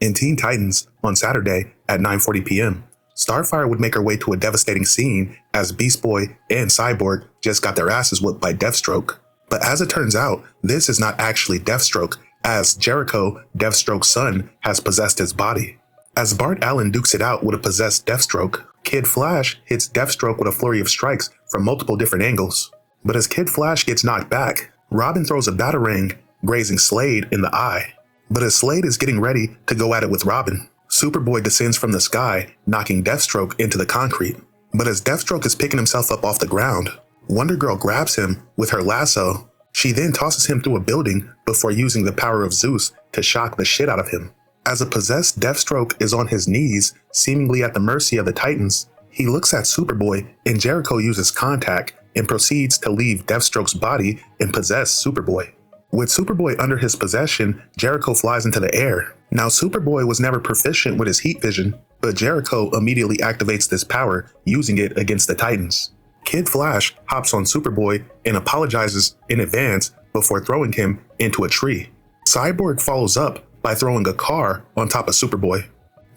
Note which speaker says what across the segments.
Speaker 1: In Teen Titans, on Saturday at 9:40 p.m., Starfire would make her way to a devastating scene as Beast Boy and Cyborg just got their asses whooped by Deathstroke. But as it turns out, this is not actually Deathstroke, as Jericho, Deathstroke's son, has possessed his body. As Bart Allen dukes it out with a possessed Deathstroke, Kid Flash hits Deathstroke with a flurry of strikes from multiple different angles. But as Kid Flash gets knocked back, Robin throws a batarang, grazing Slade in the eye. But as Slade is getting ready to go at it with Robin, Superboy descends from the sky, knocking Deathstroke into the concrete. But as Deathstroke is picking himself up off the ground, Wonder Girl grabs him with her lasso. She then tosses him through a building before using the power of Zeus to shock the shit out of him. As a possessed Deathstroke is on his knees, seemingly at the mercy of the Titans, he looks at Superboy and Jericho uses contact and proceeds to leave Deathstroke's body and possess Superboy. With Superboy under his possession, Jericho flies into the air. Now Superboy was never proficient with his heat vision, but Jericho immediately activates this power, using it against the Titans. Kid Flash hops on Superboy and apologizes in advance before throwing him into a tree. Cyborg follows up by throwing a car on top of Superboy.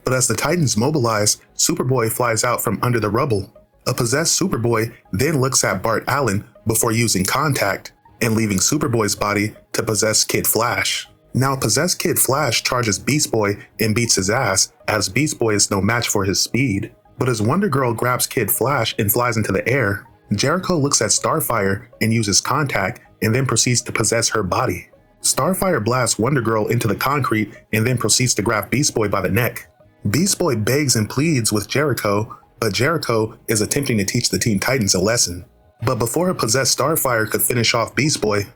Speaker 1: But as the Titans mobilize, Superboy flies out from under the rubble. A possessed Superboy then looks at Bart Allen before using contact and leaving Superboy's body to possess Kid Flash. Now possessed Kid Flash charges Beast Boy and beats his ass, as Beast Boy is no match for his speed. But as Wonder Girl grabs Kid Flash and flies into the air, Jericho looks at Starfire and uses contact and then proceeds to possess her body. Starfire blasts Wonder Girl into the concrete and then proceeds to grab Beast Boy by the neck. Beast Boy begs and pleads with Jericho, but Jericho is attempting to teach the Teen Titans a lesson. But before a possessed Starfire could finish off Beast Boy,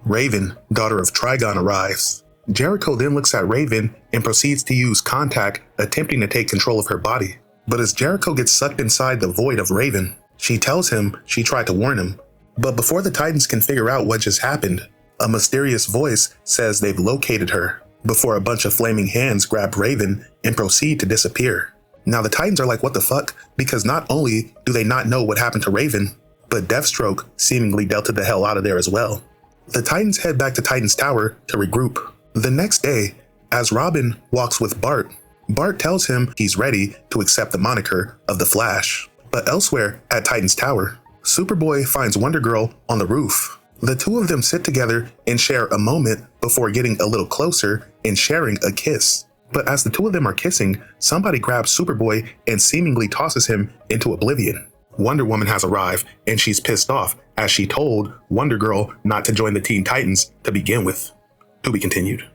Speaker 1: Raven, daughter of Trigon, arrives. Jericho then looks at Raven and proceeds to use contact, attempting to take control of her body. But as Jericho gets sucked inside the void of Raven, she tells him she tried to warn him. But before the Titans can figure out what just happened, a mysterious voice says they've located her, before a bunch of flaming hands grab Raven and proceed to disappear. Now the Titans are like, what the fuck? Because not only do they not know what happened to Raven, but Deathstroke seemingly delted the hell out of there as well. The Titans head back to Titan's Tower to regroup. The next day, as Robin walks with Bart, Bart tells him he's ready to accept the moniker of the Flash. But elsewhere at Titan's Tower, Superboy finds Wonder Girl on the roof. The two of them sit together and share a moment before getting a little closer and sharing a kiss. But as the two of them are kissing, somebody grabs Superboy and seemingly tosses him into oblivion. Wonder Woman has arrived and she's pissed off as she told Wonder Girl not to join the Teen Titans to begin with. To be continued.